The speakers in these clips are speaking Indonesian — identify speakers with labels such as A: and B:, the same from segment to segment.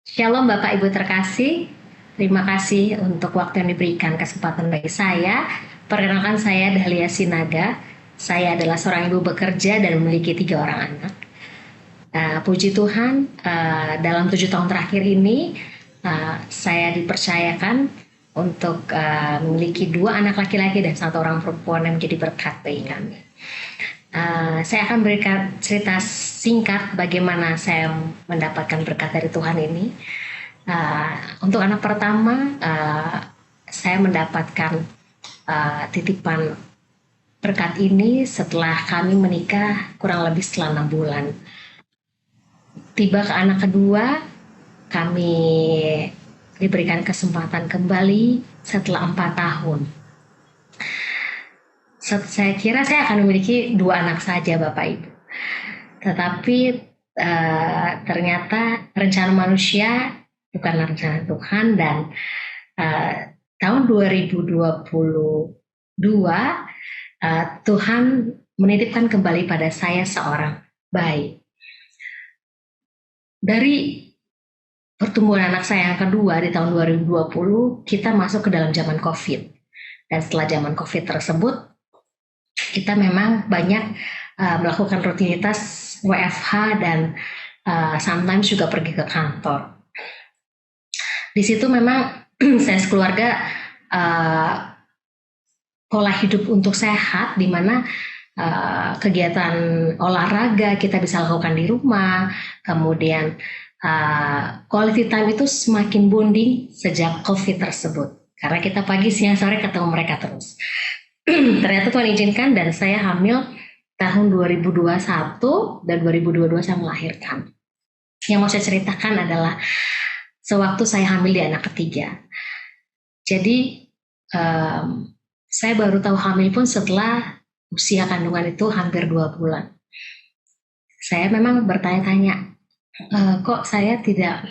A: Shalom Bapak Ibu terkasih, terima kasih untuk waktu yang diberikan kesempatan bagi saya. Perkenalkan saya Dahlia Sinaga, saya adalah seorang ibu bekerja dan memiliki 3 orang anak. Puji Tuhan, dalam 7 tahun terakhir ini saya dipercayakan untuk memiliki 2 anak laki-laki dan 1 orang perempuan yang menjadi berkat bagi kami. Saya akan berikan cerita singkat bagaimana saya mendapatkan berkat dari Tuhan ini. Untuk anak pertama, saya mendapatkan titipan berkat ini setelah kami menikah kurang lebih setelah 6 bulan. Tiba ke anak kedua, kami diberikan kesempatan kembali setelah 4 tahun. Saya kira saya akan memiliki 2 anak saja Bapak Ibu. Tetapi ternyata rencana manusia bukanlah rencana Tuhan, dan tahun 2022 Tuhan menitipkan kembali pada saya seorang bayi. Dari pertumbuhan anak saya yang kedua di tahun 2020, kita masuk ke dalam zaman COVID. Dan setelah zaman COVID tersebut, kita memang banyak melakukan rutinitas WFH dan sometimes juga pergi ke kantor. Di situ memang saya sekeluarga pola hidup untuk sehat, di mana kegiatan olahraga kita bisa lakukan di rumah, kemudian quality time itu semakin bonding sejak COVID tersebut. Karena kita pagi, siang, sore ketemu mereka terus. Ternyata Tuhan izinkan dan saya hamil tahun 2021 dan 2022 saya melahirkan. Yang mau saya ceritakan adalah sewaktu saya hamil di anak ketiga. Jadi saya baru tahu hamil pun setelah usia kandungan itu hampir 2 bulan. Saya memang bertanya-tanya, kok saya tidak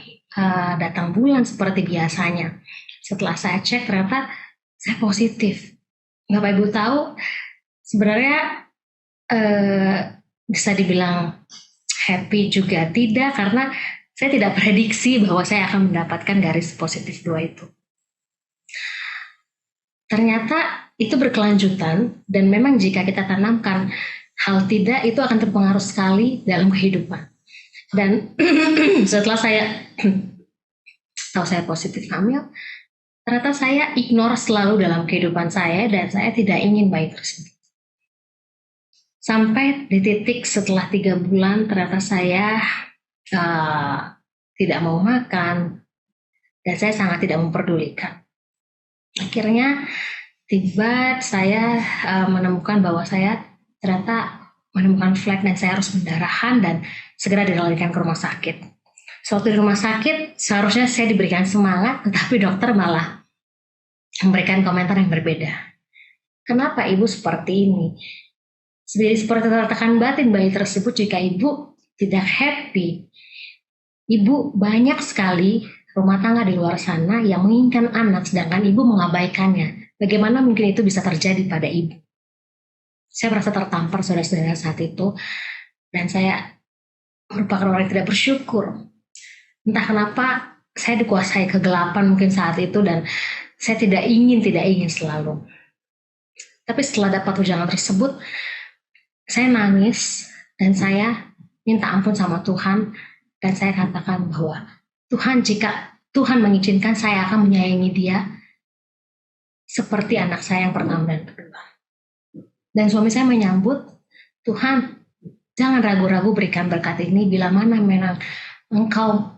A: datang bulan seperti biasanya. Setelah saya cek ternyata saya positif. Bapak Ibu tahu, sebenarnya bisa dibilang happy juga tidak, karena saya tidak prediksi bahwa saya akan mendapatkan garis positif 2 itu. Ternyata itu berkelanjutan, dan memang jika kita tanamkan hal tidak, itu akan terpengaruh sekali dalam kehidupan. Dan setelah saya tahu saya positif hamil, ternyata saya ignore selalu dalam kehidupan saya, dan saya tidak ingin bayi tersebut. Sampai di titik setelah 3 bulan ternyata saya tidak mau makan, dan saya sangat tidak memperdulikan. Akhirnya tiba saya menemukan bahwa saya ternyata menemukan flek dan saya harus pendarahan dan segera dilarikan ke rumah sakit. Waktu di rumah sakit seharusnya saya diberikan semangat, tetapi dokter malah memberikan komentar yang berbeda. Kenapa ibu seperti ini? Seperti tertekan batin bayi tersebut jika ibu tidak happy. Ibu banyak sekali rumah tangga di luar sana yang menginginkan anak sedangkan ibu mengabaikannya. Bagaimana mungkin itu bisa terjadi pada ibu? Saya merasa tertampar saudara-saudara saat itu, dan saya merupakan orang yang tidak bersyukur. Entah kenapa saya dikuasai kegelapan mungkin saat itu, dan saya tidak ingin selalu. Tapi setelah dapat ujangan tersebut, saya nangis dan saya minta ampun sama Tuhan, dan saya katakan bahwa Tuhan, jika Tuhan mengizinkan, saya akan menyayangi dia seperti anak saya yang pertama dan kedua. Dan suami saya menyambut, Tuhan, jangan ragu-ragu berikan berkat ini, bila mana memang Engkau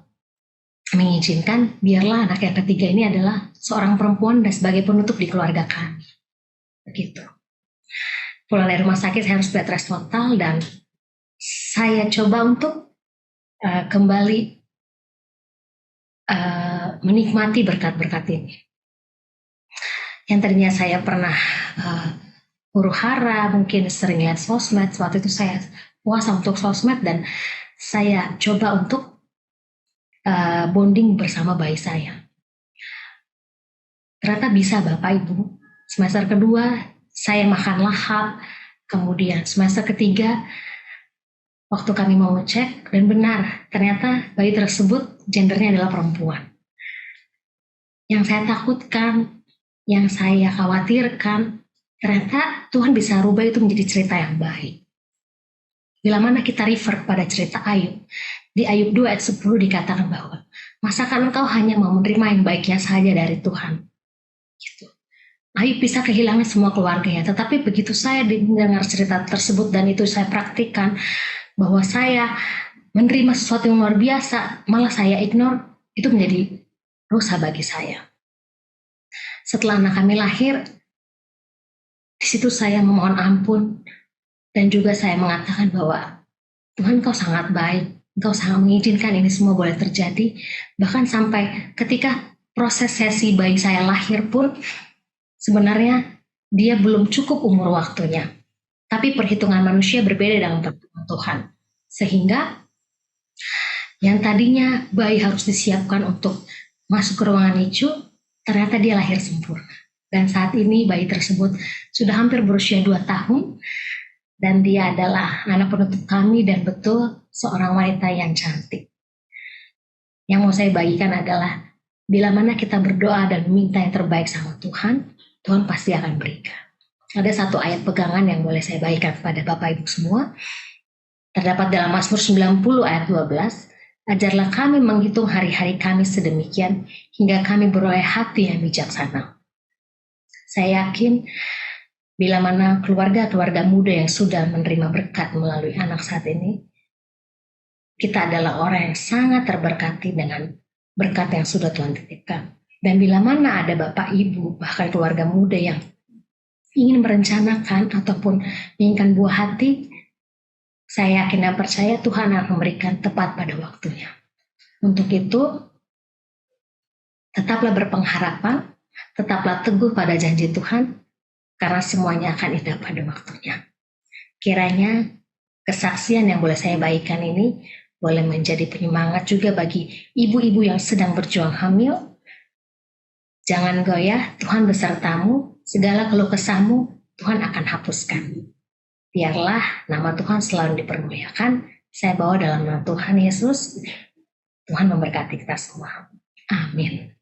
A: mengizinkan, biarlah anak yang ketiga ini adalah seorang perempuan dan sebagai penutup di keluarga kami. Begitu. Pulang dari rumah sakit saya harus bed rest total, dan saya coba untuk kembali menikmati berkat-berkat ini. Yang tadinya saya pernah huru hara, mungkin sering lihat sosmed, waktu itu saya puasa untuk sosmed, dan saya coba untuk bonding bersama bayi saya. Ternyata bisa Bapak Ibu. Semester kedua saya makan lahap, kemudian semester ketiga Waktu kami mau ngecek, dan benar, ternyata bayi tersebut gendernya adalah perempuan. Yang saya takutkan, yang saya khawatirkan, ternyata Tuhan bisa rubah itu menjadi cerita yang baik. Bila mana kita refer pada cerita Ayub, di Ayub 2 ayat 10 dikatakan bahwa, masakan engkau hanya mau menerima yang baiknya saja dari Tuhan. Gitu. Ayub bisa kehilangan semua keluarganya, tetapi begitu saya mendengar cerita tersebut dan itu saya praktikkan, bahwa saya menerima sesuatu yang luar biasa, malah saya ignore, itu menjadi dosa bagi saya. Setelah anak kami lahir, di situ saya memohon ampun, dan juga saya mengatakan bahwa Tuhan kau sangat baik, engkau sangat mengizinkan ini semua boleh terjadi, bahkan sampai ketika proses sesi bayi saya lahir pun, sebenarnya dia belum cukup umur waktunya. Tapi perhitungan manusia berbeda dengan perhitungan Tuhan. Sehingga yang tadinya bayi harus disiapkan untuk masuk ke ruangan NICU, ternyata dia lahir sempurna. Dan saat ini bayi tersebut sudah hampir berusia 2 tahun, dan dia adalah anak penutup kami dan betul seorang wanita yang cantik. Yang mau saya bagikan adalah, bila mana kita berdoa dan meminta yang terbaik sama Tuhan, Tuhan pasti akan berikan. Ada satu ayat pegangan yang boleh saya bagikan kepada Bapak Ibu semua. Terdapat dalam Mazmur 90 ayat 12, ajarlah kami menghitung hari-hari kami sedemikian, hingga kami beroleh hati yang bijaksana. Saya yakin, bila mana keluarga-keluarga muda yang sudah menerima berkat melalui anak saat ini, kita adalah orang yang sangat terberkati dengan berkat yang sudah Tuhan titipkan. Dan bila mana ada Bapak Ibu, bahkan keluarga muda yang ingin merencanakan ataupun menginginkan buah hati, saya yakin dan percaya Tuhan akan memberikan tepat pada waktunya. Untuk itu, tetaplah berpengharapan, tetaplah teguh pada janji Tuhan, karena semuanya akan indah pada waktunya. Kiranya kesaksian yang boleh saya bagikan ini boleh menjadi penyemangat juga bagi ibu-ibu yang sedang berjuang hamil. Jangan goyah, Tuhan besertamu, segala keluh kesahmu Tuhan akan hapuskan. Biarlah nama Tuhan selalu dipermuliakan. Saya bawa dalam nama Tuhan Yesus. Tuhan memberkati kita semua. Amin.